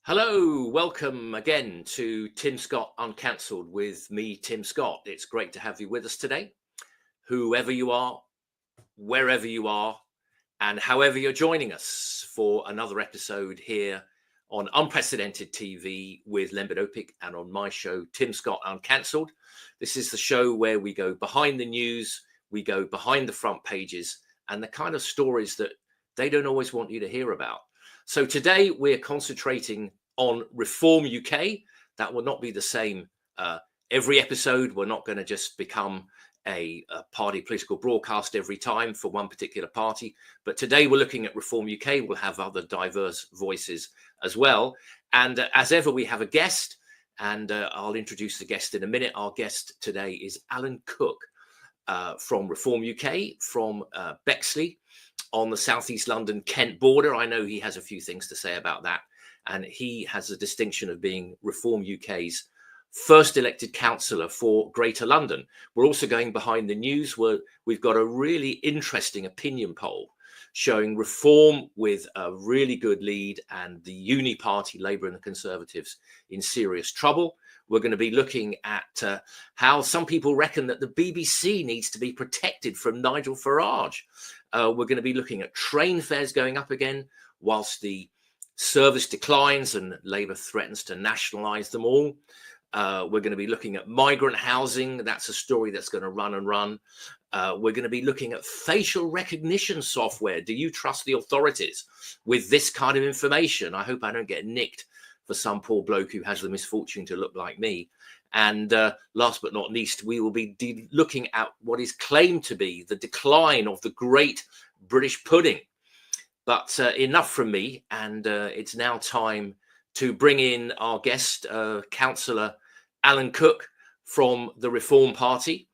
Hello, welcome again to Tim Scott Uncancelled with me, Tim Scott. It's great to have you with us today. Whoever you are, wherever you are, and however you're joining us for another episode here on Unprecedented TV with Len Opik and on my show, Tim Scott Uncancelled. This is the show where we go behind the news, we go behind the front pages, and the kind of stories that they don't always want you to hear about. So today we're concentrating on Reform UK. That will not be the same every episode. We're not going to just become a party political broadcast every time for one particular party. But today we're looking at Reform UK. We'll have other diverse voices as well. And as ever, we have a guest, and I'll introduce the guest in a minute. Our guest today is Alan Cook from Reform UK, from Bexley, on the southeast London Kent border. I know he has a few things to say about that, and he has the distinction of being Reform UK's first elected councillor for Greater London. We're also going behind the news where we've got a really interesting opinion poll showing Reform with a really good lead and the Uni Party, Labour and the Conservatives in serious trouble. We're going to be looking at how some people reckon that the BBC needs to be protected from Nigel Farage. We're going to be looking at train fares going up again whilst the service declines and Labour threatens to nationalise them all. We're going to be looking at migrant housing. That's a story that's going to run and run. We're going to be looking at facial recognition software. Do you trust the authorities with this kind of information? I hope I don't get nicked for some poor bloke who has the misfortune to look like me. And last but not least, we will be looking at what is claimed to be the decline of the great British pudding. But enough from me, and it's now time to bring in our guest, Councillor Alan Cook from the Reform Party,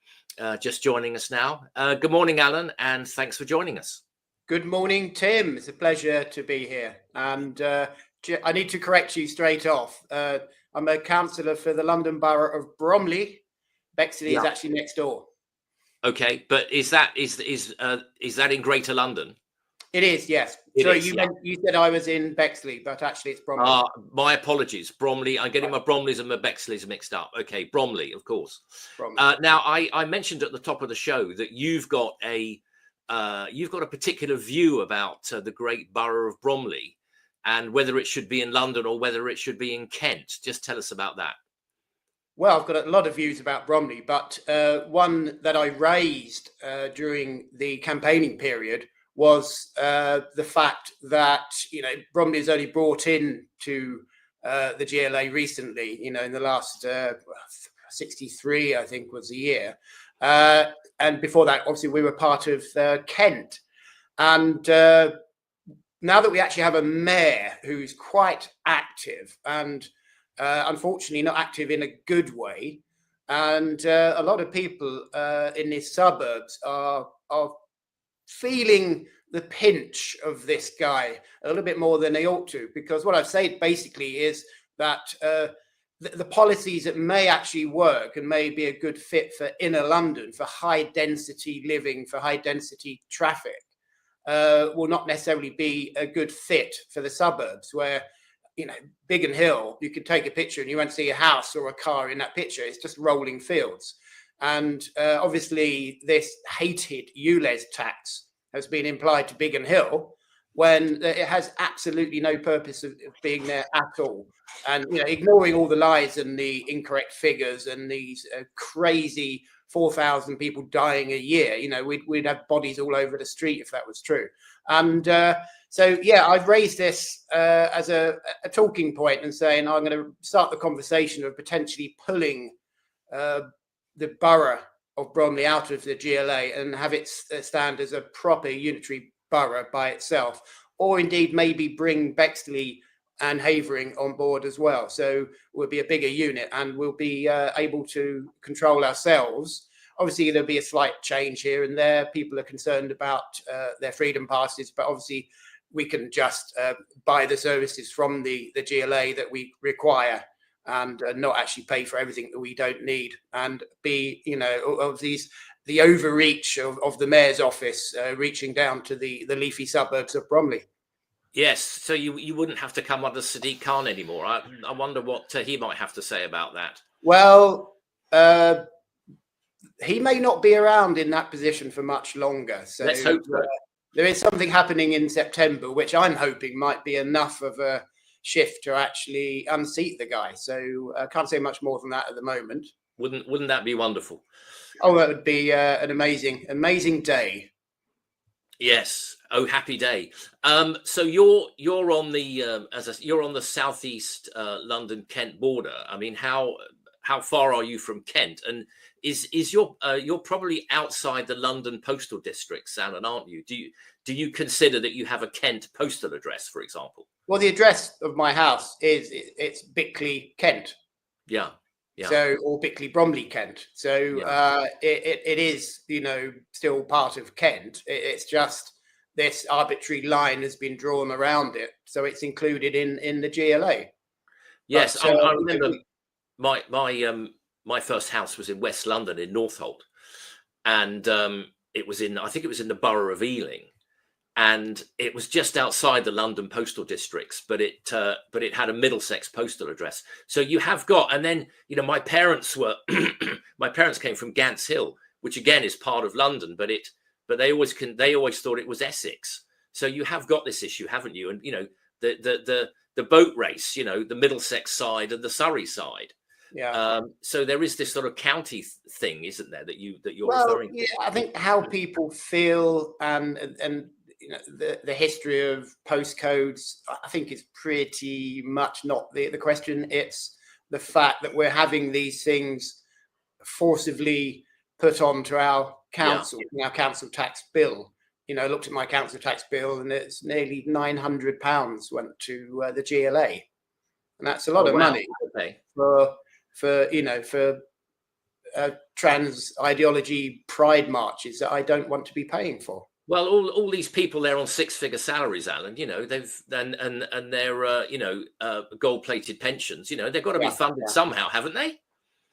just joining us now. Good morning, Alan, and thanks for joining us. Good morning, Tim. It's a pleasure to be here. And I need to correct you straight off. I'm a councillor for the London Borough of Bromley. Bexley is actually next door. Okay, but is that in Greater London? It is, yes. So you said I was in Bexley, but actually it's Bromley. My apologies, Bromley. I'm getting my Bromleys and my Bexleys mixed up. Okay, Bromley, of course. Now, I mentioned at the top of the show that you've got a particular view about the great borough of Bromley and whether it should be in London or whether it should be in Kent. Just tell us about that. Well, I've got a lot of views about Bromley, but one that I raised during the campaigning period was the fact that, Bromley is only brought in to the GLA recently, in the last 63, I think was the year. And before that, obviously, we were part of Kent. And now that we actually have a mayor who's quite active and unfortunately not active in a good way, and a lot of people in these suburbs are feeling the pinch of this guy a little bit more than they ought to, because what I've said basically is that the policies that may actually work and may be a good fit for inner London, for high density living, for high density traffic, will not necessarily be a good fit for the suburbs where, Biggin Hill, you could take a picture and you won't see a house or a car in that picture. It's just rolling fields. And obviously this hated ULEZ tax has been implied to Biggin Hill when it has absolutely no purpose of being there at all. And, ignoring all the lies and the incorrect figures and these crazy 4,000 people dying a year, we'd have bodies all over the street if that was true. And I've raised this as a talking point and saying I'm going to start the conversation of potentially pulling the borough of Bromley out of the GLA and have it stand as a proper unitary borough by itself, or indeed maybe bring Bexley and Havering on board as well. So we'll be a bigger unit and we'll be able to control ourselves. Obviously, there'll be a slight change here and there. People are concerned about their freedom passes, but obviously we can just buy the services from the GLA that we require and not actually pay for everything that we don't need, and be, of the overreach of the mayor's office reaching down to the leafy suburbs of Bromley. Yes, so you wouldn't have to come under Sadiq Khan anymore. I wonder what he might have to say about that. Well, he may not be around in that position for much longer. So Let's hope so. There is something happening in September, which I'm hoping might be enough of a shift to actually unseat the guy. So I can't say much more than that at the moment. Wouldn't that be wonderful? Oh, that would be an amazing day. Yes. Oh, happy day. So you're on the you're on the southeast London Kent border. I mean, how far are you from Kent? And is you're probably outside the London postal districts, Alan, aren't you? Do you consider that you have a Kent postal address, for example? Well, the address of my house it's Bickley, Kent. Yeah. Yeah. So, or Bickley, Bromley, Kent. So Yeah. it is, still part of Kent. It's just this arbitrary line has been drawn around it, so it's included in the GLA. Yes, But, I remember my first house was in West London in Northolt, and I think it was in the borough of Ealing, and it was just outside the London postal districts, but it had a Middlesex postal address. So you have got, and then my parents were my parents came from Gants Hill, which again is part of London, but they always thought it was Essex. So you have got this issue, haven't you? And the boat race, the Middlesex side and the Surrey side. Yeah. So there is this sort of county thing, isn't there, that you're referring to? Yeah, I think how people feel and the history of postcodes, I think is pretty much not the question. It's the fact that we're having these things forcibly put onto our council, our council tax bill. I looked at my council tax bill and it's nearly £900 went to the GLA, and that's a lot of money for trans ideology pride marches that I don't want to be paying for. Well, all these people there on six-figure salaries, Alan, they've and their gold-plated pensions, they've got to be funded somehow, haven't they?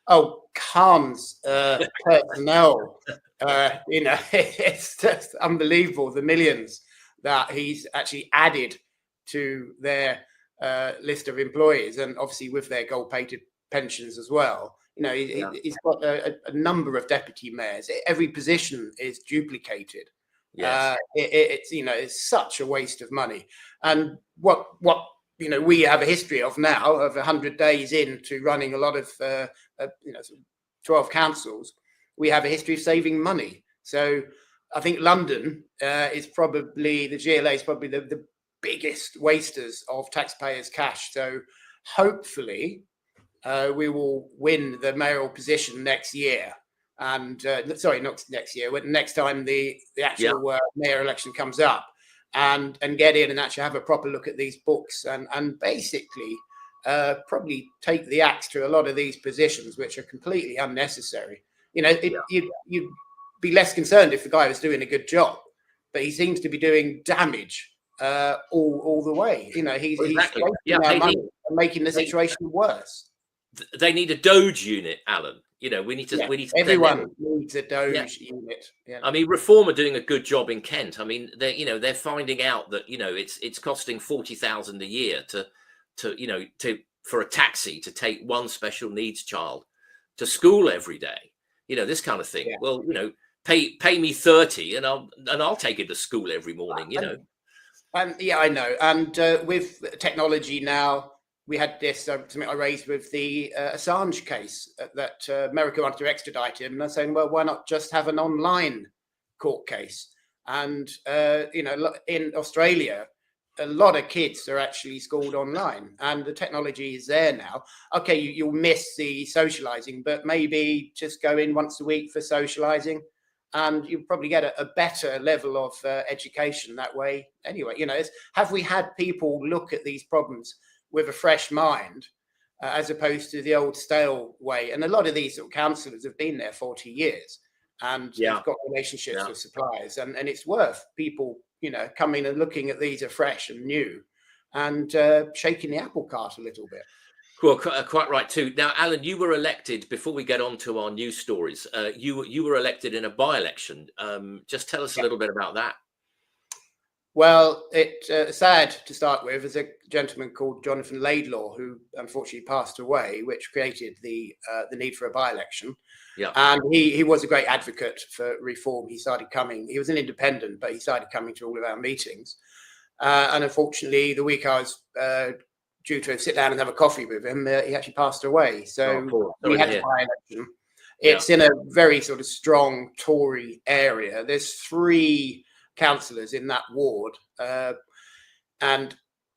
Oh, Khan's personnel, it's just unbelievable, the millions that he's actually added to their list of employees, and obviously with their gold-plated pensions as well. He's got a number of deputy mayors. Every position is duplicated. Yes. It's such a waste of money. And what we have a history of now, of 100 days into running a lot of 12 councils, we have a history of saving money. So I think London is probably, the GLA is probably the biggest wasters of taxpayers' cash. So hopefully we will win the mayoral position next year. And sorry, not next year, but next time the actual mayor election comes up, and get in and actually have a proper look at these books and basically probably take the axe to a lot of these positions, which are completely unnecessary. You'd be less concerned if the guy was doing a good job, but he seems to be doing damage all the way. He's exactly. wasting our money and making the situation worse. They need a Doge unit, Alan. We need to. Everyone needs a Doge unit. Yeah. I mean, Reform are doing a good job in Kent. I mean, they're finding out that it's costing 40,000 a year for a taxi to take one special needs child to school every day. This kind of thing. Yeah. Well, pay me 30 and I'll take it to school every morning. And yeah, I know. And with technology now, we had this something I raised with the Assange case that America wanted to extradite him. And they're saying, well, why not just have an online court case? And, in Australia, a lot of kids are actually schooled online, and the technology is there now. Okay, you'll miss the socializing, but maybe just go in once a week for socializing, and you'll probably get a better level of education that way. Anyway, have we had people look at these problems with a fresh mind, as opposed to the old stale way? And a lot of these councillors have been there 40 years and they've got relationships with suppliers, and it's worth people, coming and looking at these afresh and new, and shaking the apple cart a little bit. Well, quite right too. Now, Alan, you were elected, before we get on to our news stories, you were elected in a by-election. Just tell us a little bit about that. Well, it's sad to start with. There's a gentleman called Jonathan Laidlaw who unfortunately passed away, which created the need for a by-election. Yeah. And he was a great advocate for reform. He started coming. He was an independent, but he started coming to all of our meetings. And unfortunately, the week I was due to sit down and have a coffee with him, he actually passed away. So we had a by-election. It's in a very sort of strong Tory area. There's 3 councillors in that ward, and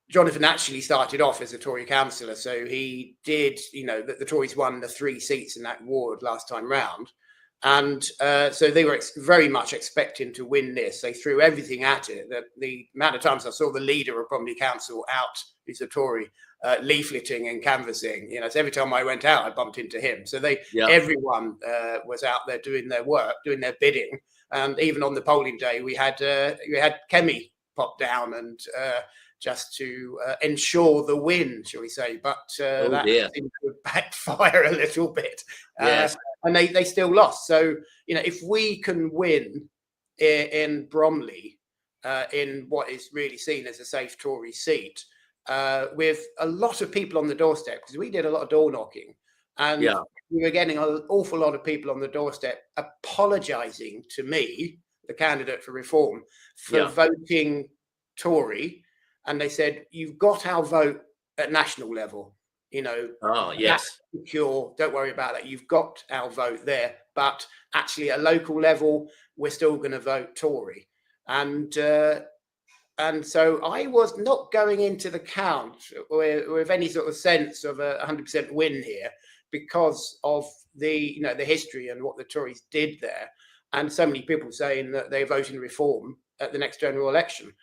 Jonathan actually started off as a Tory councillor, so he did, the Tories won the 3 seats in that ward last time round, and so they were very much expecting to win this. They threw everything at it. The amount of times I saw the leader of Bromley Council out, who's a Tory, leafleting and canvassing, so every time I went out I bumped into him. So everyone was out there doing their work, doing their bidding. And even on the polling day, we had Kemi pop down and just to ensure the win, shall we say? But that seemed to backfire a little bit, and they still lost. So if we can win in Bromley, in what is really seen as a safe Tory seat, with a lot of people on the doorstep, because we did a lot of door knocking, and we were getting an awful lot of people on the doorstep apologising to me, the candidate for reform, for voting Tory. And they said, you've got our vote at national level, that's secure, don't worry about that. You've got our vote there. But actually at a local level, we're still going to vote Tory. And so I was not going into the count with any sort of sense of a 100% win here, because of the history and what the Tories did there, and so many people saying that they're voting reform at the next general election.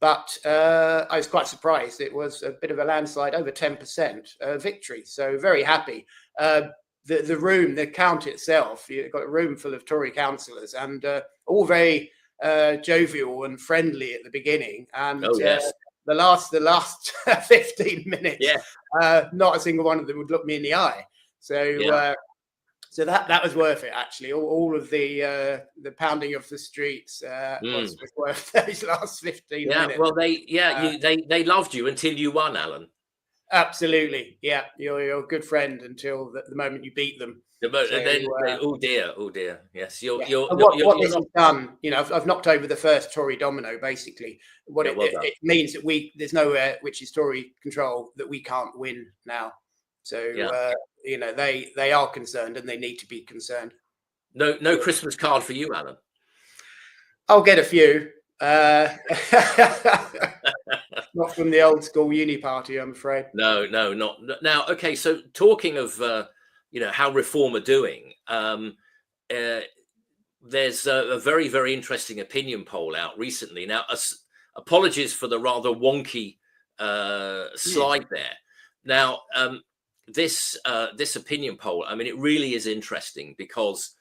But I was quite surprised. It was a bit of a landslide, over 10% victory. So very happy. The room, the count itself, you've got a room full of Tory councillors, and all very jovial and friendly at the beginning. And the last 15 minutes, not a single one of them would look me in the eye. So so that was worth it, actually. All of the pounding of the streets was worth those last 15 minutes. Well, they loved you until you won, Alan. Absolutely, you're a good friend until the moment you beat them. Oh dear, yes. What this has done, I've knocked over the first Tory domino. Basically, what it means that there's nowhere which is Tory control that we can't win now. So they are concerned, and they need to be concerned. No Christmas card for you, Alan. I'll get a few. Not from the old school uni party, I'm afraid. No, not now. Okay, so talking of how Reform are doing, there's a very, very interesting opinion poll out recently. Now, apologies for the rather wonky slide there. Now, this opinion poll, I mean, it really is interesting, because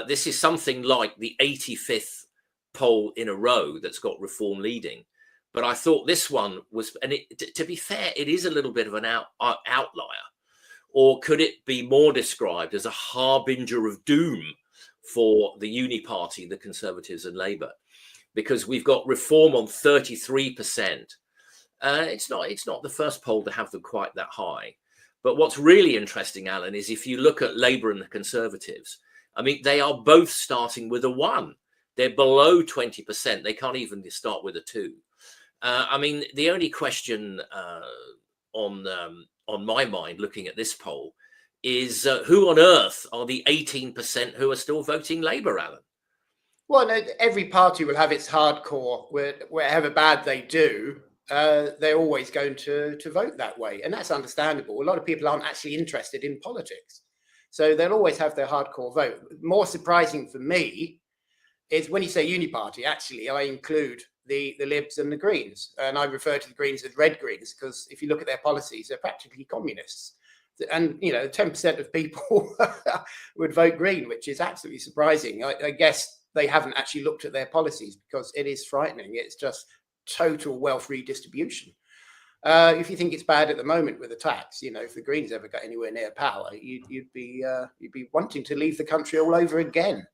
this is something like the 85th poll in a row that's got Reform leading. But I thought this one was, and to be fair, it is a little bit of an outlier. Or could it be more described as a harbinger of doom for the Uni Party, the Conservatives and Labour? Because we've got Reform on 33%. It's not the first poll to have them quite that high. But what's really interesting, Alan, is if you look at Labour and the Conservatives, I mean, they are both starting with a 1. They're below 20%. They can't even start with a 2. I mean, the only question on my mind looking at this poll is who on earth are the 18% who are still voting Labour, Alan? Well, no, every party will have its hardcore. Wherever bad they do, they're always going to vote that way. And that's understandable. A lot of people aren't actually interested in politics, so they'll always have their hardcore vote. More surprising for me is when you say Uni Party, actually, I include the Libs and the Greens. And I refer to the Greens as Red Greens, because if you look at their policies, they're practically communists. And, 10% of people would vote Green, which is absolutely surprising. I guess they haven't actually looked at their policies, because it is frightening. It's just total wealth redistribution. If you think it's bad at the moment with the tax, if the Greens ever got anywhere near power, you'd be wanting to leave the country all over again.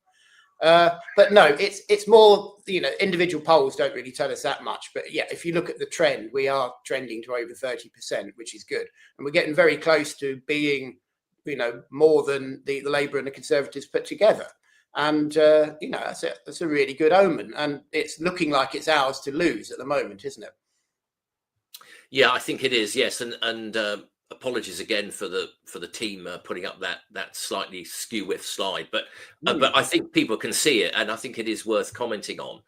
But no, it's more, individual polls don't really tell us that much. But yeah, if you look at the trend, we are trending to over 30%, which is good, and we're getting very close to being, more than the Labour and the Conservatives put together. And that's a really good omen, and it's looking like it's ours to lose at the moment, isn't it? Yeah, I think it is. Yes, and apologies again for the team putting up that slightly skew-whiff slide, but I think people can see it, and I think it is worth commenting on.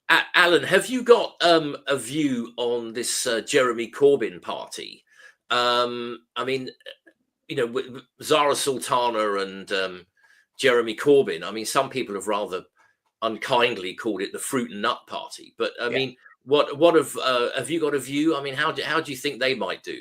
Alan, have you got a view on this Jeremy Corbyn party? I mean, with Zara Sultana and Jeremy Corbyn. I mean, some people have rather unkindly called it the fruit and nut party, but I mean, what have you got a view? I mean, how do you think they might do?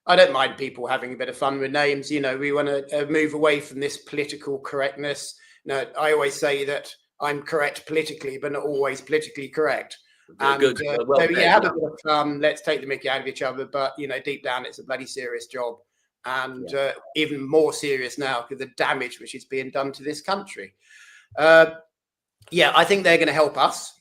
I don't mind people having a bit of fun with names. We want to move away from this political correctness. No, I always say that I'm correct politically, but not always politically correct. Good. Well, so yeah, have a bit of fun. Let's take the mickey out of each other, but deep down, it's a bloody serious job, and even more serious now because the damage which is being done to this country. I think they're going to help us.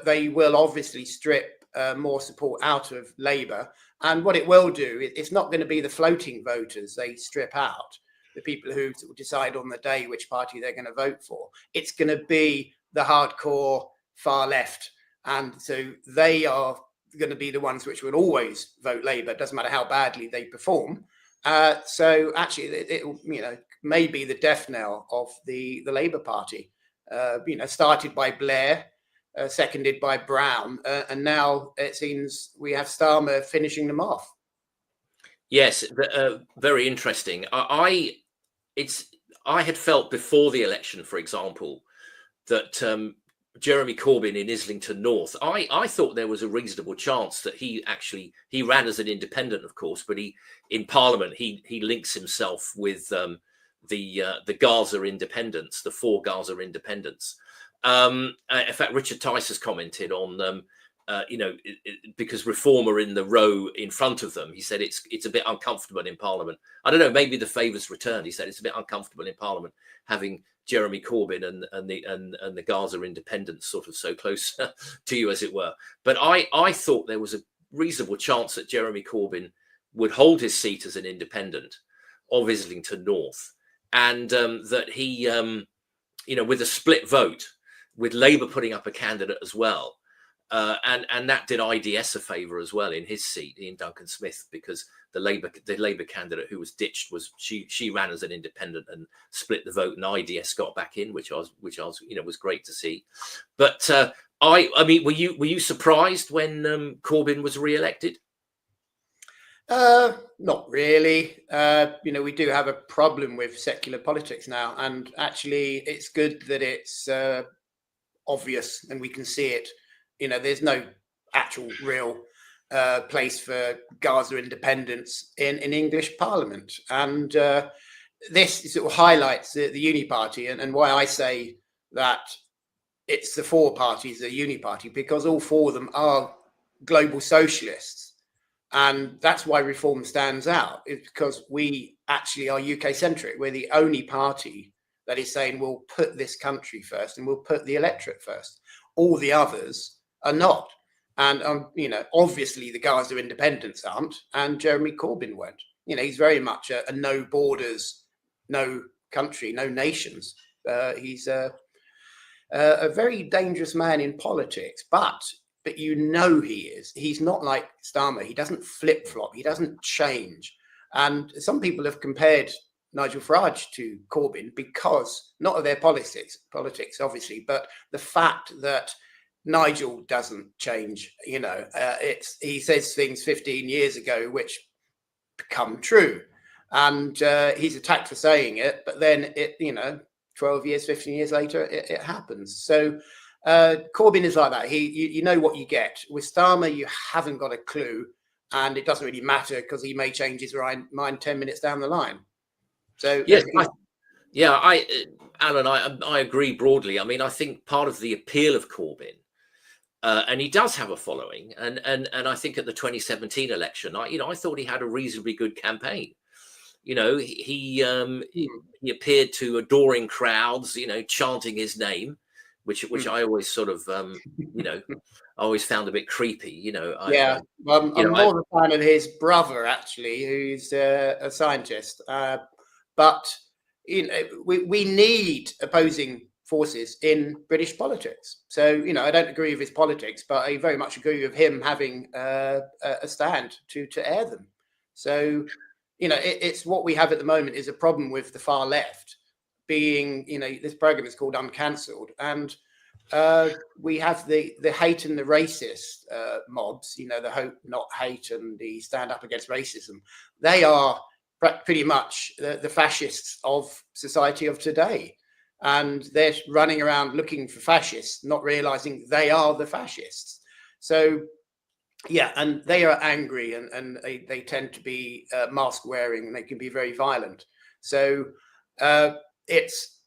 They will obviously strip more support out of Labour. And what it will do, it's not going to be the floating voters they strip out, the people who decide on the day which party they're going to vote for. It's going to be the hardcore far left. And so they are going to be the ones which will always vote Labour. It doesn't matter how badly they perform. So actually, it may be the death knell of the Labour Party. Started by Blair, seconded by Brown, and now it seems we have Starmer finishing them off. Yes, very interesting. I had felt before the election, for example, that Jeremy Corbyn in Islington North, I thought there was a reasonable chance that he ran as an independent, of course, but in Parliament he links himself with the Gaza independents, the 4 Gaza independents. In fact, Richard Tice has commented on because Reform are in the row in front of them. He said it's a bit uncomfortable in Parliament. I don't know, maybe the favour's returned. He said it's a bit uncomfortable in Parliament having Jeremy Corbyn and the Gaza independents sort of so close to you, as it were. But I thought there was a reasonable chance that Jeremy Corbyn would hold his seat as an independent of Islington North, and that he, with a split vote, with Labour putting up a candidate as well, and that did IDS a favour as well in his seat, Ian Duncan Smith, because the Labour candidate who was ditched she ran as an independent and split the vote, and IDS got back in, which I was great to see. But I mean, were you surprised when Corbyn was re-elected? Not really. We do have a problem with secular politics now, and actually it's good that it's obvious and we can see it. There's no actual real place for Gaza independence in English Parliament, and this sort of highlights the uni party and why I say that it's the 4 parties, the uni party, because all 4 of them are global socialists. And that's why Reform stands out. It's because we actually are UK centric. We're the only party that is saying we'll put this country first and we'll put the electorate first. All the others are not. And, obviously the Gaza independents aren't, and Jeremy Corbyn won't. He's very much a no borders, no country, no nations. He's a very dangerous man in politics, but he is. He's not like Starmer. He doesn't flip-flop. He doesn't change. And some people have compared Nigel Farage to Corbyn because, not of their politics obviously, but the fact that Nigel doesn't change. He says things 15 years ago which become true. And he's attacked for saying it, but then 12 years, 15 years later, it happens. So Corbyn is like that. You know what you get. With Starmer, you haven't got a clue, and it doesn't really matter because he may change his mind 10 minutes down the line. So yes, Alan, I agree broadly. I mean, I think part of the appeal of Corbyn, and he does have a following, and I think at the 2017 election, I thought he had a reasonably good campaign. You know, he appeared to adoring crowds, you know, chanting his name, which I always sort of, you know, I always found a bit creepy. You know, Yeah, I'm more a fan of his brother actually, who's a scientist. But you know, we need opposing forces in British politics. So you know, I don't agree with his politics, but I very much agree with him having a stand to air them. So you know, it's what we have at the moment is a problem with the far left being, you know, this program is called Uncancelled, and we have the hate and the racist mobs, you know, the hope not hate and the stand up against racism. They are pretty much the fascists of society of today, and they're running around looking for fascists, not realizing they are the fascists. So yeah, and they are angry, and they tend to be mask wearing, and they can be very violent. So it's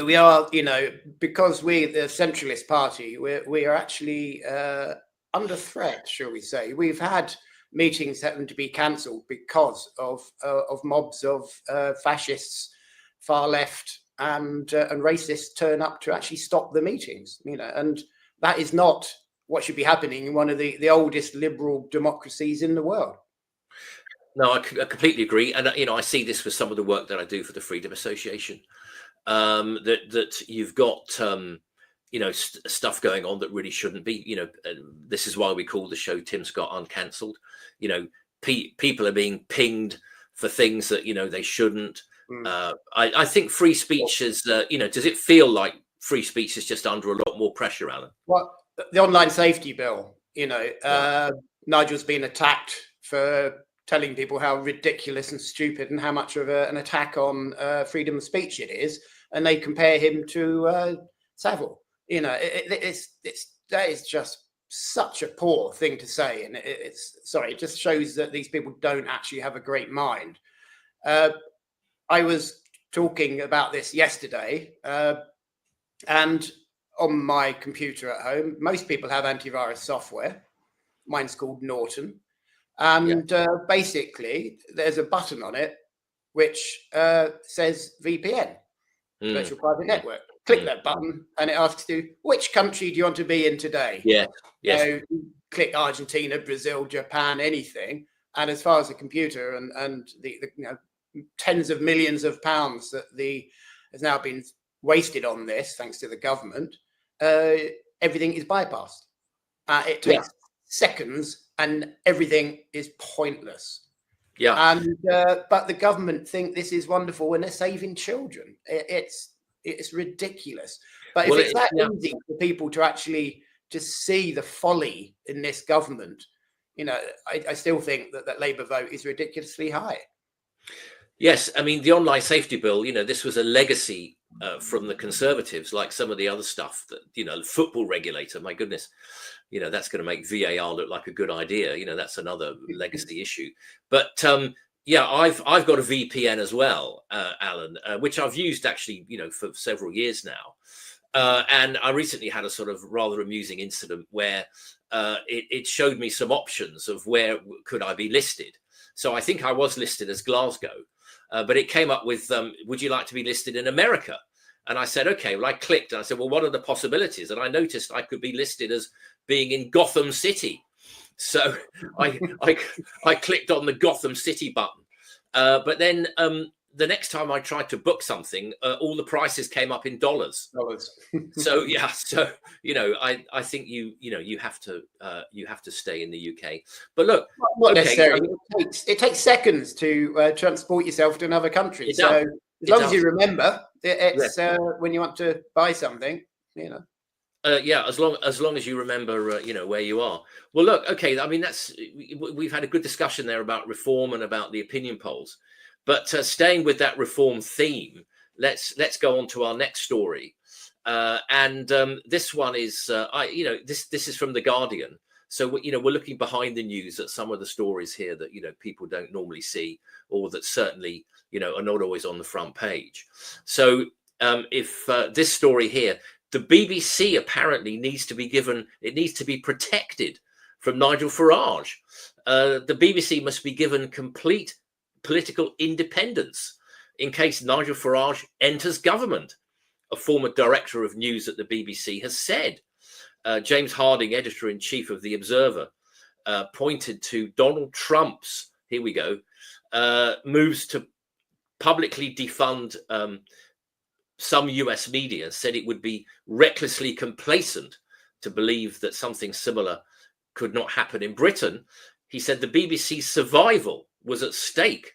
we are, you know, because we the centralist party, we are actually under threat, shall we say. We've had meetings having to be cancelled because of mobs of fascists, far left and racists turn up to actually stop the meetings, you know, and that is not what should be happening in one of the oldest liberal democracies in the world. No, I completely agree, and you know, I see this with some of the work that I do for the Freedom Association. That you've got you know, stuff going on that really shouldn't be. You know, this is why we call the show Tim Scott Uncancelled. You know, people are being pinged for things that, you know, they shouldn't. I think free speech is, you know, does it feel like free speech is just under a lot more pressure, Alan? Well, the online safety bill, you know, Nigel's been attacked for telling people how ridiculous and stupid and how much of an attack on freedom of speech it is, and they compare him to Savile. You know, that is just such a poor thing to say, and it just shows that these people don't actually have a great mind. I was talking about this yesterday, and on my computer at home, most people have antivirus software. Mine's called Norton. And basically, there's a button on it which says VPN, Virtual Private Network. Click that button, and it asks you, which country do you want to be in today? Yeah. Yes. So click Argentina, Brazil, Japan, anything. And as far as the computer and the you know, tens of millions of pounds that has now been wasted on this, thanks to the government, everything is bypassed. It takes seconds, and everything is pointless. Yeah. And but the government think this is wonderful when they're saving children. It's ridiculous. But if it's that easy for people to actually just see the folly in this government, you know, I still think that Labour vote is ridiculously high. Yes, I mean, the online safety bill, you know, this was a legacy from the Conservatives, like some of the other stuff that, you know, the football regulator, my goodness, you know, that's going to make VAR look like a good idea. You know, that's another legacy issue. But yeah, I've got a VPN as well, Alan, which I've used actually, you know, for several years now. And I recently had a sort of rather amusing incident where it showed me some options of where could I be listed. So I think I was listed as Glasgow. But it came up with, would you like to be listed in America? And I said, okay, well, I clicked and I said, well, what are the possibilities? And I noticed I could be listed as being in Gotham City. So I clicked on the Gotham City button. But then the next time I tried to book something, all the prices came up in dollars. So yeah, so you know, I think you have to stay in the UK. But look, not necessarily. It takes seconds to transport yourself to another country. So as long as you remember, it's when you want to buy something, you know. Yeah, as long as you remember, you know, where you are. Well, look, okay. I mean, we've had a good discussion there about reform and about the opinion polls. But staying with that reform theme, let's go on to our next story. And this one is, you know, this is from The Guardian. So, you know, we're looking behind the news at some of the stories here that, you know, people don't normally see, or that certainly, you know, are not always on the front page. So if this story here, the BBC apparently needs to be protected from Nigel Farage. The BBC must be given complete political independence in case Nigel Farage enters government. A former director of news at the BBC has said. James Harding, editor-in-chief of The Observer, pointed to Donald Trump's, here we go, moves to publicly defund some US media, said it would be recklessly complacent to believe that something similar could not happen in Britain. He said the BBC's survival was at stake,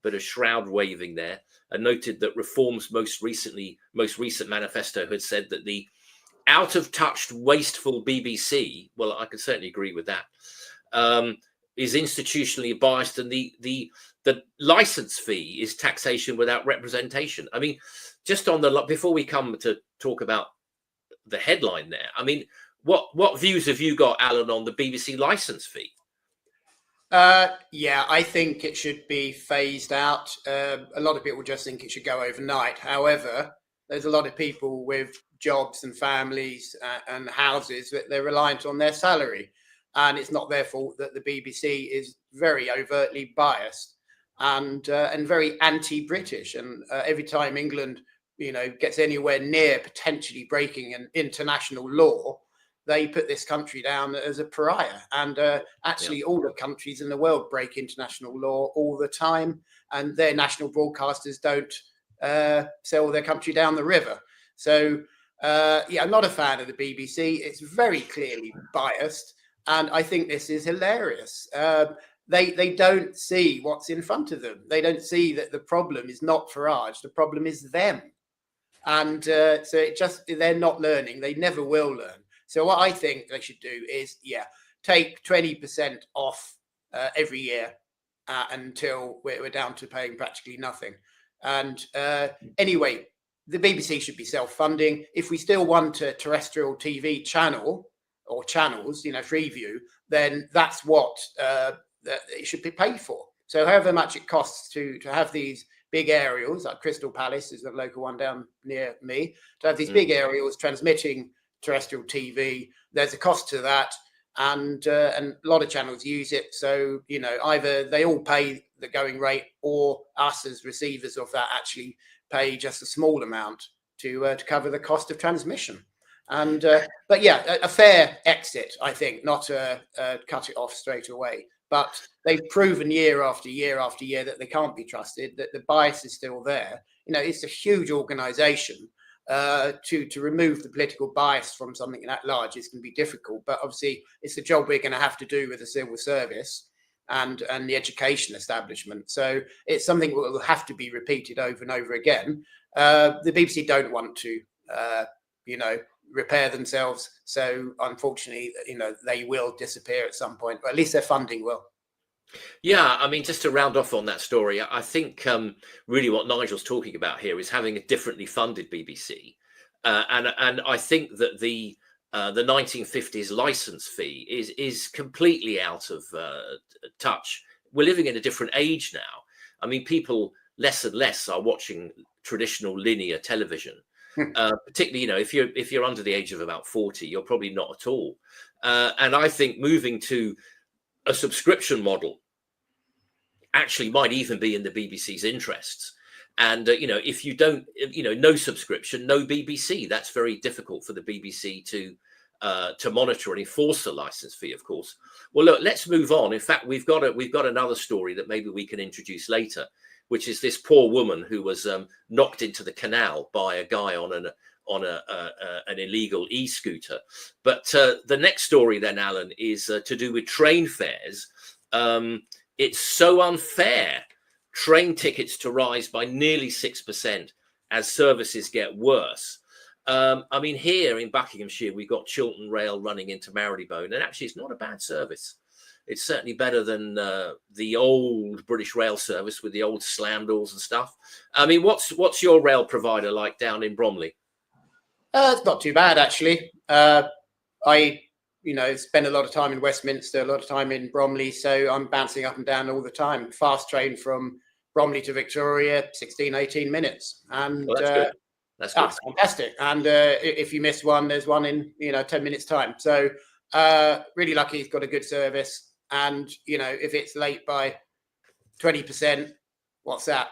but a shroud waving there, and noted that Reform's most recent manifesto had said that the out of touch, wasteful BBC, well, I can certainly agree with that, is institutionally biased, and the license fee is taxation without representation. I mean, just on the, before we come to talk about the headline there, I mean, what views have you got, Alan, on the BBC license fee? Yeah, I think it should be phased out. A lot of people just think it should go overnight. However, there's a lot of people with jobs and families and houses that they're reliant on their salary. And it's not their fault that the BBC is very overtly biased and very anti-British. And every time England, gets anywhere near potentially breaking an international law, they put this country down as a pariah. And actually, all the countries in the world break international law all the time, and their national broadcasters don't sell their country down the river. So, I'm not a fan of the BBC. It's very clearly biased, and I think this is hilarious. They don't see what's in front of them. They don't see that the problem is not Farage. The problem is them. And so they're not learning. They never will learn. So what I think they should do is, take 20% off every year until we're down to paying practically nothing. And anyway, the BBC should be self-funding. If we still want a terrestrial TV channel or channels, Freeview, then that's what it should be paid for. So however much it costs to have these big aerials, like Crystal Palace is the local one down near me, to have these big aerials transmitting terrestrial TV, there's a cost to that, and a lot of channels use it. So either they all pay the going rate, or us as receivers of that actually pay just a small amount to cover the cost of transmission. And but a fair exit, I think, not cut it off straight away. But they've proven year after year after year that they can't be trusted, that the bias is still there. It's a huge organisation. To remove the political bias from something that large is going to be difficult, but obviously it's the job we're going to have to do with the civil service and the education establishment. So it's something that will have to be repeated over and over again. The BBC don't want to, repair themselves. So unfortunately, they will disappear at some point, but at least their funding will. Yeah, I mean, just to round off on that story, I think really what Nigel's talking about here is having a differently funded BBC, and I think that the 1950s license fee is completely out of touch. We're living in a different age now. I mean, people less and less are watching traditional linear television, particularly if you're under the age of about 40, you're probably not at all. And I think moving to a subscription model actually might even be in the BBC's interests. And, if you don't, no subscription, no BBC, that's very difficult for the BBC to monitor and enforce the license fee, of course. Well, look, let's move on. In fact, we've got another story that maybe we can introduce later, which is this poor woman who was knocked into the canal by a guy on an illegal e-scooter. But the next story then, Alan, is to do with train fares. It's so unfair. Train tickets to rise by nearly 6% as services get worse. I mean, here in Buckinghamshire, we've got Chiltern Rail running into Marylebone, and actually it's not a bad service. It's certainly better than the old British rail service with the old slam doors and stuff. I mean, what's your rail provider like down in Bromley? It's not too bad, actually. I spend a lot of time in Westminster, a lot of time in Bromley, so I'm bouncing up and down all the time. Fast train from Bromley to Victoria, 16, 18 minutes. And well, that's good. That's good. That's fantastic. And if you miss one, there's one in 10 minutes time. So really lucky he's got a good service. And if it's late by 20%, what's that?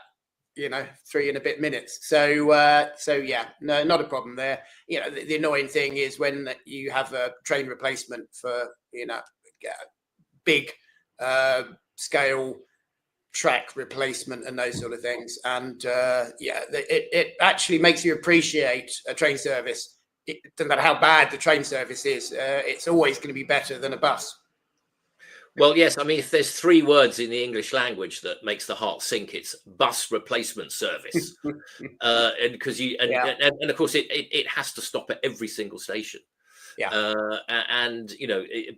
3 and a bit minutes. So yeah, no, not a problem there. The annoying thing is when you have a train replacement for big scale track replacement and those sort of things, and it actually makes you appreciate a train service. It doesn't matter how bad the train service is, it's always going to be better than a bus. Well, yes, I mean, if there's 3 words in the English language that makes the heart sink, it's bus replacement service. And because and of course it has to stop at every single station. Yeah. And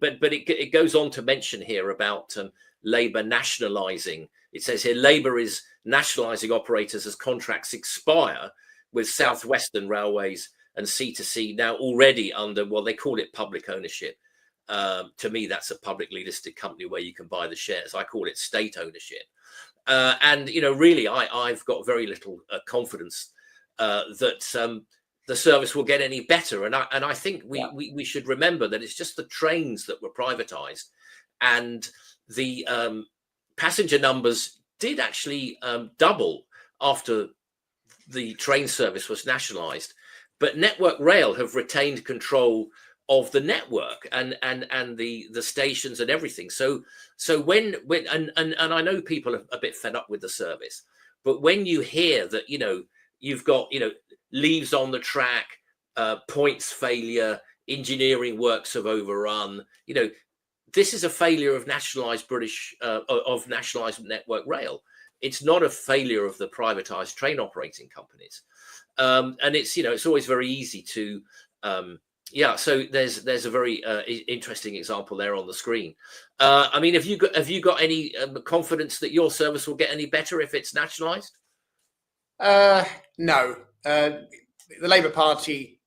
but it goes on to mention here about Labour nationalising. It says here Labour is nationalising operators as contracts expire with South Western Railways and C2C now already under, well, they call it public ownership. To me, that's a publicly listed company where you can buy the shares. I call it state ownership. And, really, I've got very little confidence that the service will get any better. And I think we should remember that it's just the trains that were privatized, and the passenger numbers did actually double after the train service was nationalized. But Network Rail have retained control of the network and the stations and everything. So when and I know people are a bit fed up with the service, but when you hear that you've got leaves on the track, points failure, engineering works have overrun, this is a failure of nationalised nationalised Network Rail. It's not a failure of the privatised train operating companies, and it's always very easy to. So there's a very interesting example there on the screen. I mean, have you got any confidence that your service will get any better if it's nationalised? No, the Labour Party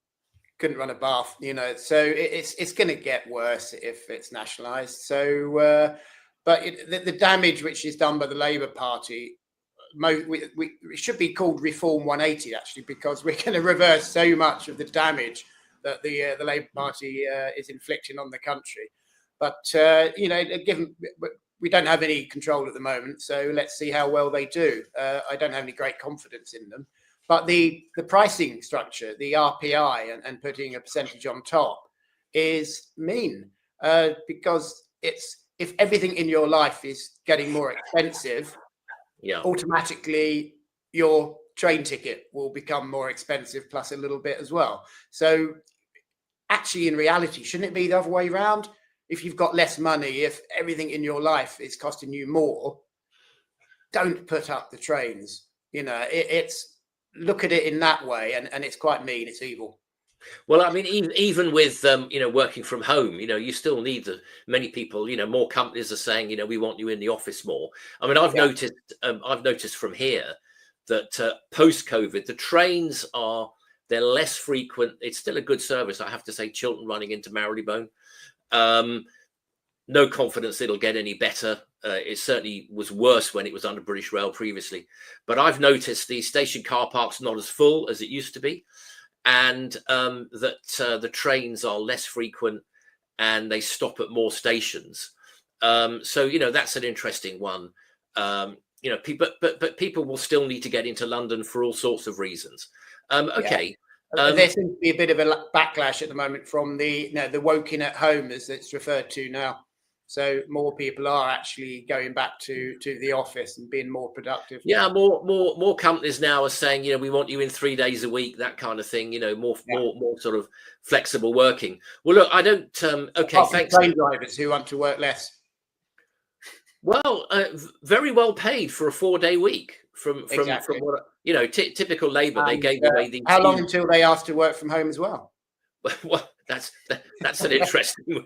couldn't run a bath, so it's going to get worse if it's nationalised. So, but the damage which is done by the Labour Party, it should be called Reform 180 actually, because we're going to reverse so much of the damage that the Labour Party is inflicting on the country. But given we don't have any control at the moment, so let's see how well they do. I don't have any great confidence in them. But the pricing structure, the RPI, and putting a percentage on top is mean, because if everything in your life is getting more expensive, automatically your train ticket will become more expensive plus a little bit as well. So actually, in reality, shouldn't it be the other way around? If you've got less money, if everything in your life is costing you more, don't put up the trains. It's look at it in that way, and it's quite mean. It's evil. Well, I mean, even with working from home, you still need many people. More companies are saying, we want you in the office more. I mean, I've noticed from here that post-COVID, the trains they're less frequent. It's still a good service, I have to say. Chiltern running into Marylebone. No confidence it'll get any better. It certainly was worse when it was under British Rail previously. But I've noticed the station car park's not as full as it used to be, and that the trains are less frequent and they stop at more stations. So that's an interesting one. But people will still need to get into London for all sorts of reasons. Okay. There seems to be a bit of a backlash at the moment from the woking at home, as it's referred to now. So more people are actually going back to the office and being more productive. Yeah, more companies now are saying, we want you in 3 days a week, that kind of thing. More sort of flexible working. Well, look, I don't. Okay, thanks. Train drivers who want to work less. Well, very well paid for a 4-day week. From what typical Labour, they gave away these. How long until they asked to work from home as well? Well, that's an interesting.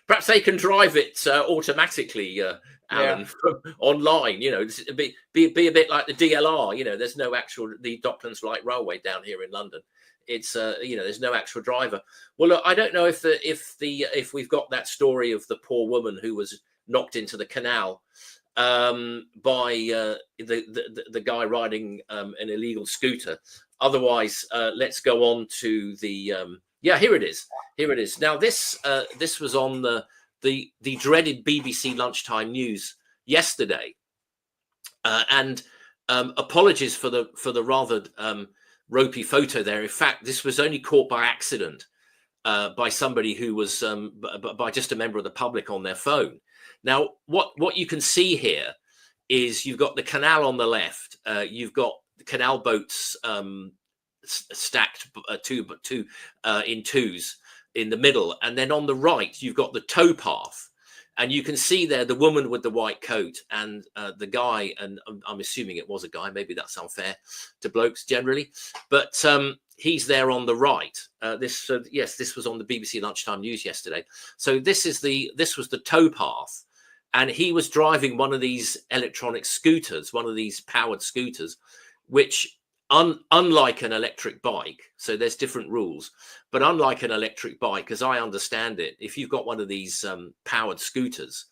Perhaps they can drive it automatically, Alan, from online. Be a bit like the DLR. There's no actual the Docklands Light Railway down here in London. It's there's no actual driver. Well, look, I don't know if we've got that story of the poor woman who was knocked into the canal by the guy riding an illegal scooter. Otherwise, let's go on to the here it is. Now this was on the dreaded BBC lunchtime news yesterday, and Apologies for the rather ropey photo there. In fact, this was only caught by accident by somebody who was by just a member of the public on their phone. Now, what you can see here is you've got the canal on the left. You've got the canal boats stacked two in twos in the middle, and then on the right you've got the towpath. And you can see there the woman with the white coat and the guy, and I'm assuming it was a guy. Maybe that's unfair to blokes generally, but he's there on the right. This was on the BBC Lunchtime News yesterday. So this was the towpath, and he was driving one of these electronic scooters, one of these powered scooters, which unlike an electric bike, so there's different rules, but unlike an electric bike, as I understand it, if you've got one of these powered scooters,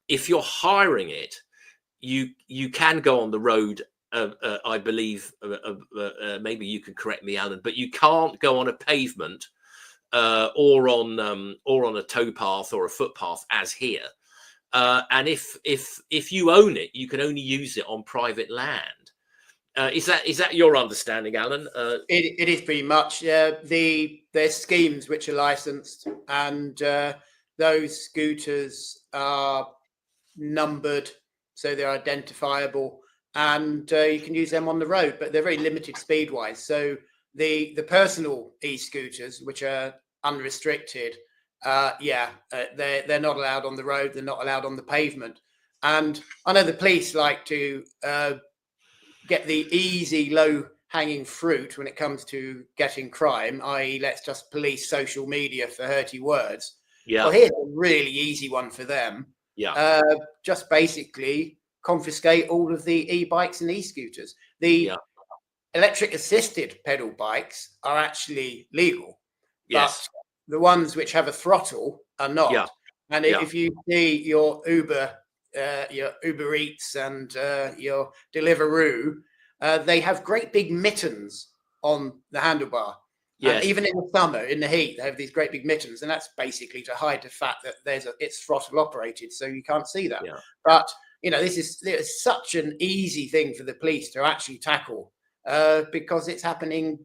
if you're hiring it, you can go on the road. I believe, maybe you can correct me, Alan, but you can't go on a pavement or on a towpath or a footpath as here. And if you own it, you can only use it on private land. Is that your understanding, Alan? It is pretty much. There's schemes which are licensed, and those scooters are numbered, so they're identifiable, and you can use them on the road, but they're very limited speed-wise. So the personal e-scooters, which are unrestricted, they're not allowed on the road. They're not allowed on the pavement. And I know the police like to get the easy, low-hanging fruit when it comes to getting crime, i.e. let's just police social media for hurty words. Yeah. Well, here's a really easy one for them. Yeah. Just basically confiscate all of the e-bikes and e-scooters. The electric-assisted pedal bikes are actually legal. Yes. But the ones which have a throttle are not. Yeah. And if you see your Uber Eats and your Deliveroo, they have great big mittens on the handlebar. Yes. And even in the summer, in the heat, they have these great big mittens, and that's basically to hide the fact that it's throttle operated, so you can't see that. Yeah. But this is such an easy thing for the police to actually tackle because it's happening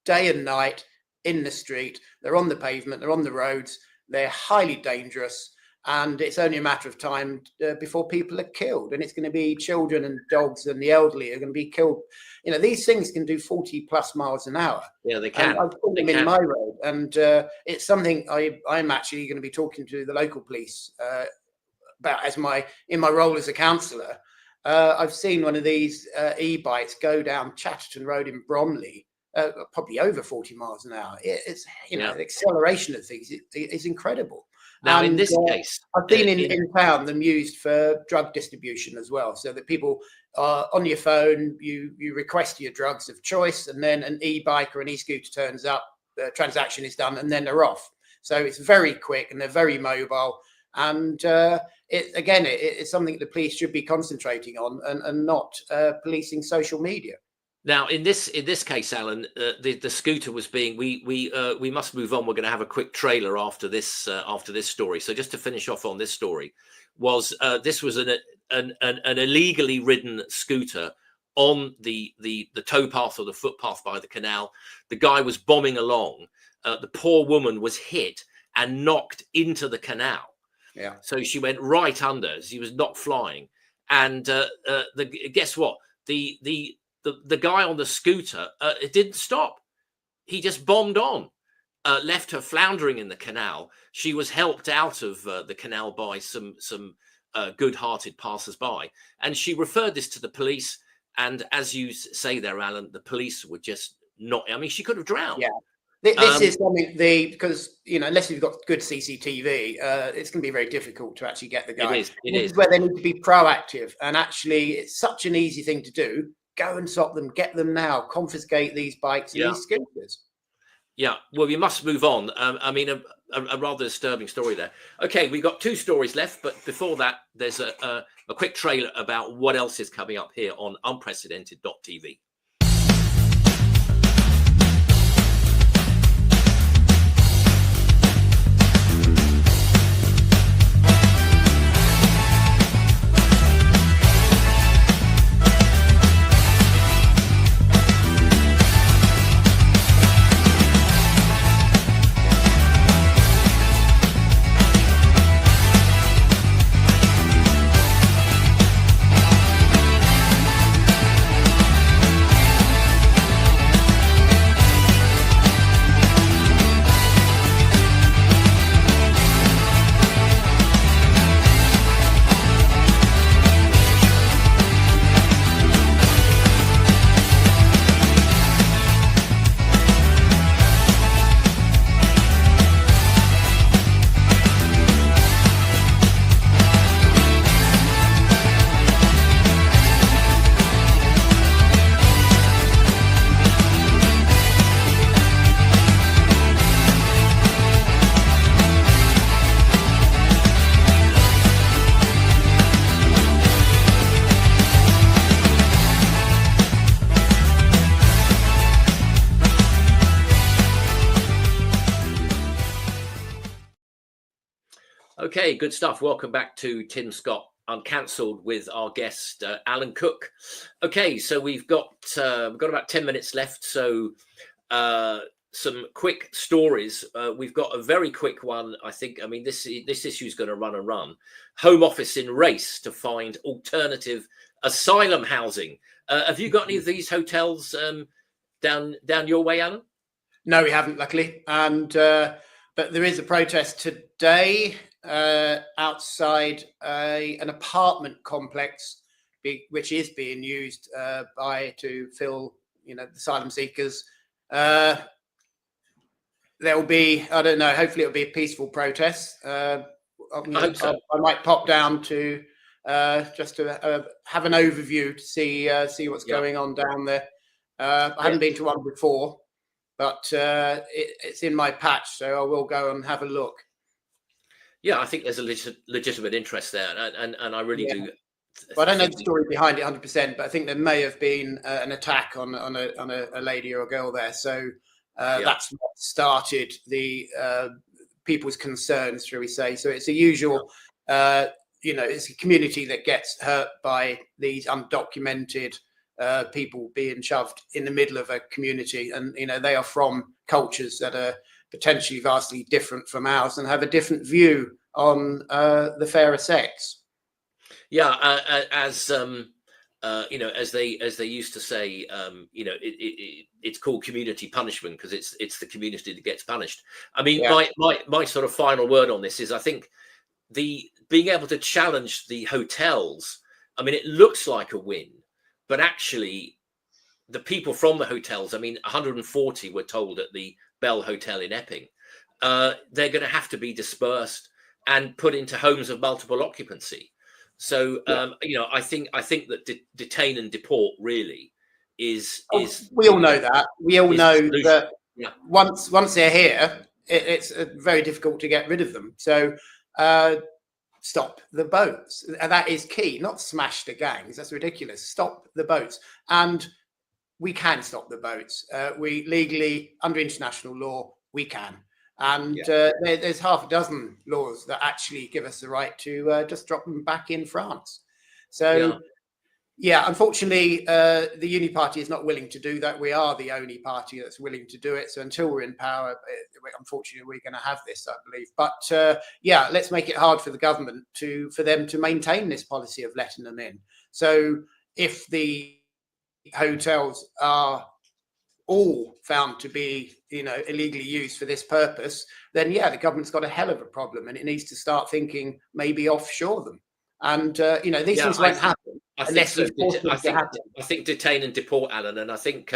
day and night in the street. They're on the pavement, they're on the roads, they're highly dangerous. And it's only a matter of time before people are killed. And it's going to be children and dogs and the elderly are going to be killed. These things can do 40 plus miles an hour. Yeah, they can. I've put them in my road. And it's something I'm actually going to be talking to the local police about in my role as a councillor. I've seen one of these e-bikes go down Chatterton Road in Bromley, probably over 40 miles an hour. It's the acceleration of things is incredible. Now, in this case, I've been in town them used for drug distribution as well, so that people on your phone, you request your drugs of choice, and then an e-bike or an e-scooter turns up, the transaction is done, and then they're off. So it's very quick and they're very mobile. And it's something the police should be concentrating on and not policing social media. Now, in this case, Alan, the scooter was being. We must move on. We're going to have a quick trailer after this story. So just to finish off on this story, this was an illegally ridden scooter on the towpath or the footpath by the canal. The guy was bombing along. The poor woman was hit and knocked into the canal. Yeah. So she went right under. She was knocked flying. And guess what? The guy on the scooter, it didn't stop. He just bombed on, left her floundering in the canal. She was helped out of the canal by some good-hearted passers-by, and she referred this to the police. And as you say there, Alan, the police were just not. I mean, she could have drowned. Yeah. This is something because unless you've got good CCTV, it's going to be very difficult to actually get the guy. It is where they need to be proactive, and actually, it's such an easy thing to do. Go and stop them, get them now, confiscate these bikes and these scooters. Yeah, well, we must move on. I mean, a rather disturbing story there. Okay, we've got two stories left, but before that, there's a quick trailer about what else is coming up here on Unprecedented.tv. Okay, good stuff. Welcome back to Tim Scott Uncancelled with our guest Alan Cook. Okay, so we've got about 10 minutes left. So some quick stories. We've got a very quick one. I think. I mean, this issue is going to run and run. Home Office in race to find alternative asylum housing. Have you got any of these hotels down your way, Alan? No, we haven't, luckily. And but there is a protest today outside an apartment complex, which is being used to fill, asylum seekers. There'll be, I don't know, hopefully it'll be a peaceful protest. I might pop down to just to have an overview to see what's going on down there. I haven't been to one before, but it's in my patch, so I will go and have a look. Yeah, I think there's a legitimate interest there, and I really do. Well, I don't know the story behind it 100%, but I think there may have been an attack on a lady or a girl there. So that's what started the people's concerns, shall we say. So it's a usual, it's a community that gets hurt by these undocumented people being shoved in the middle of a community. And, they are from cultures that are potentially vastly different from ours and have a different view on the fairer sex. As they used to say, it's called community punishment because it's the community that gets punished. I mean, my sort of final word on this is I think being able to challenge the hotels. I mean, it looks like a win, but actually, the people from the hotels. I mean, 140 were told at the Bell Hotel in Epping. They're going to have to be dispersed and put into homes of multiple occupancy. So, I think that detain and deport really is. We all know that. We all know that once they're here, it's very difficult to get rid of them. So, stop the boats, and that is key. Not smash the gangs. That's ridiculous. Stop the boats, and we can stop the boats. We legally, under international law, we can. And there's half a dozen laws that actually give us the right to just drop them back in France. So, unfortunately, the Uni Party is not willing to do that. We are the only party that's willing to do it. So until we're in power, unfortunately, we're going to have this, I believe. But let's make it hard for the government for them to maintain this policy of letting them in. So if the hotels are all found to be, illegally used for this purpose, then the government's got a hell of a problem, and it needs to start thinking maybe offshore them. And these things won't happen unless you force them to happen. I think detain and deport, Alan, and I think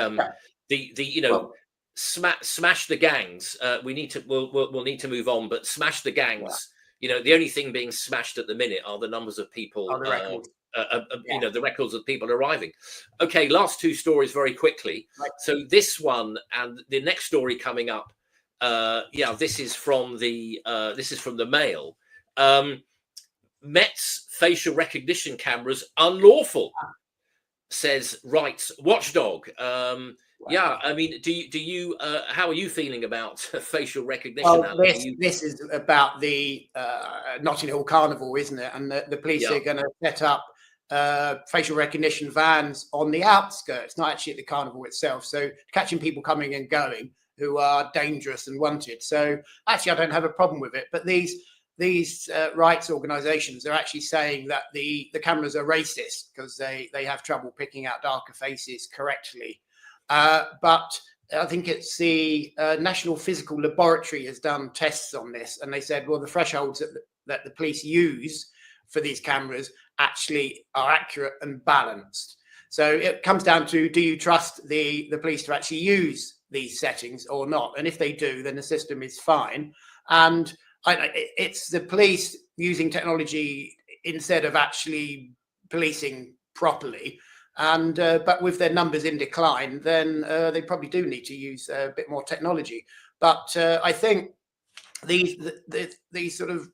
smash the gangs. We'll need to move on, but smash the gangs. The only thing being smashed at the minute are the numbers of people. The records. The records of people arriving. Okay, last two stories very quickly. Right. So this one and the next story coming up. This is from the Mail. Met's facial recognition cameras unlawful, says rights watchdog. I mean, do you how are you feeling about facial recognition? Well, this is about the Notting Hill Carnival, isn't it? And the police are going to set up facial recognition vans on the outskirts, not actually at the carnival itself. So catching people coming and going who are dangerous and wanted. So actually, I don't have a problem with it. But these rights organisations are actually saying that the cameras are racist because they have trouble picking out darker faces correctly. But I think it's the National Physical Laboratory has done tests on this, and they said, well, the thresholds that the police use for these cameras actually are accurate and balanced. So it comes down to, do you trust the police to actually use these settings or not? And if they do, then the system is fine. And it's the police using technology instead of actually policing properly. And but with their numbers in decline, then they probably do need to use a bit more technology. But I think these sort of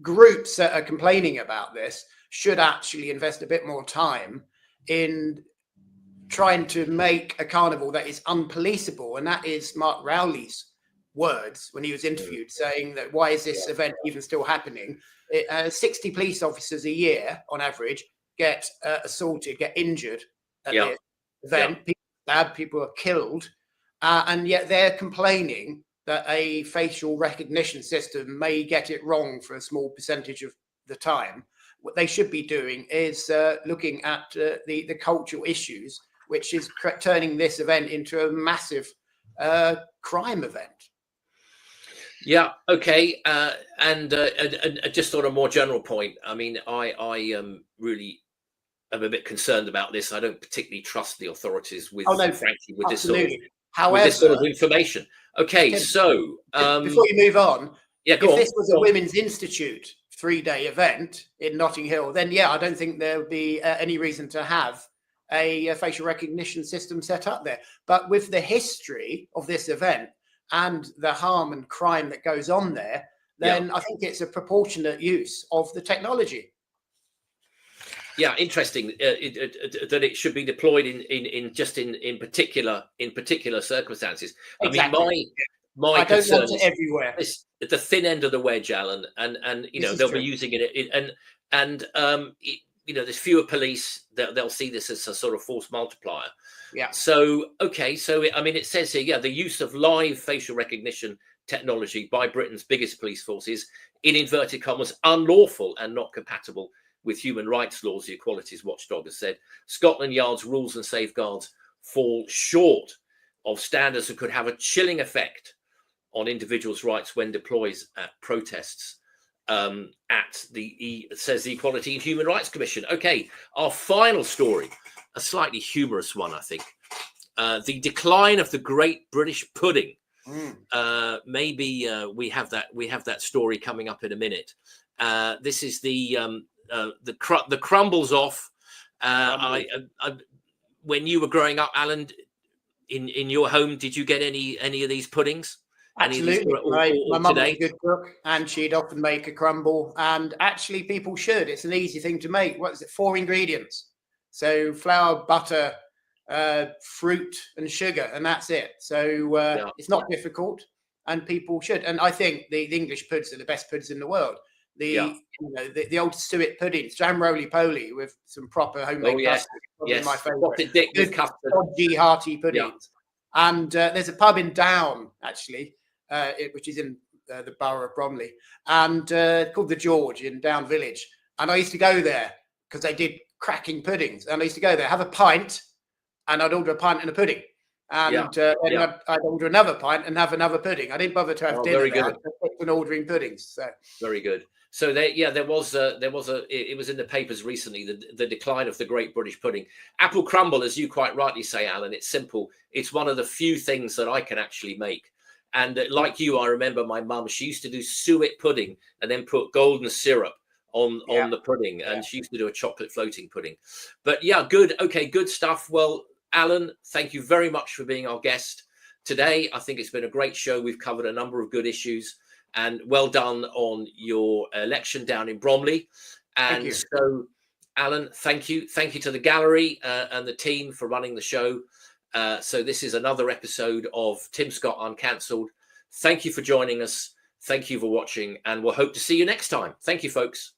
groups that are complaining about this should actually invest a bit more time in trying to make a carnival that is unpoliceable. And that is Mark Rowley's words when he was interviewed, saying that why is this event even still happening? 60 police officers a year on average get assaulted, get injured at this event. People are stabbed, people are killed, and yet they're complaining that a facial recognition system may get it wrong for a small percentage of the time. What they should be doing is looking at the cultural issues, which is turning this event into a massive crime event. Yeah. Okay. And just on a more general point, I mean, I really am a bit concerned about this. I don't particularly trust the authorities with, frankly, with this sort of information. Okay. So before you move on, if this was a Women's Institute 3-day event in Notting Hill, then I don't think there would be any reason to have a facial recognition system set up there. But with the history of this event and the harm and crime that goes on there, then I think it's a proportionate use of the technology. Yeah, interesting that it should be deployed in particular circumstances. Exactly. I mean, my concern don't want it everywhere. Is at the thin end of the wedge, Alan, and they'll be using it, and there's fewer police. They'll see this as a sort of force multiplier. Yeah. So I mean, it says here, the use of live facial recognition technology by Britain's biggest police force is, in inverted commas, unlawful and not compatible with human rights laws, the Equalities Watchdog has said. Scotland Yard's rules and safeguards fall short of standards that could have a chilling effect on individuals' rights when deployed at protests says the Equality and Human Rights Commission. Okay, our final story, a slightly humorous one, I think. The decline of the Great British Pudding. Maybe we have that story coming up in a minute. This is the crumbles off. When you were growing up, Alan, in your home, did you get any of these puddings? Absolutely. My mum was a good cook, and she'd often make a crumble. And actually, people should. It's an easy thing to make. What is it? 4 ingredients. So flour, butter, fruit, and sugar, and that's it. So it's not difficult, and people should. And I think the English puds are the best puds in the world. The old suet puddings, jam roly poly with some proper homemade custard. Yes, my favourite. Good stodgy, hearty puddings. Yeah. And there's a pub in Down, actually, which is in the borough of Bromley, and called the George in Down Village. And I used to go there because they did cracking puddings. And I used to go there, have a pint, and I'd order a pint and a pudding. And then I'd order another pint and have another pudding. I didn't bother to have dinner. Very good. I kept on ordering puddings. So. Very good. So it was in the papers recently, the decline of the Great British Pudding. Apple crumble, as you quite rightly say, Alan, it's simple. It's one of the few things that I can actually make. And like you, I remember my mum, she used to do suet pudding and then put golden syrup on the pudding. And she used to do a chocolate floating pudding. But good. Okay, good stuff. Well, Alan, thank you very much for being our guest today. I think it's been a great show. We've covered a number of good issues. And well done on your election down in Bromley. And so, Alan, thank you. Thank you to the gallery and the team for running the show. So this is another episode of Tim Scott Uncancelled. Thank you for joining us. Thank you for watching. And we'll hope to see you next time. Thank you, folks.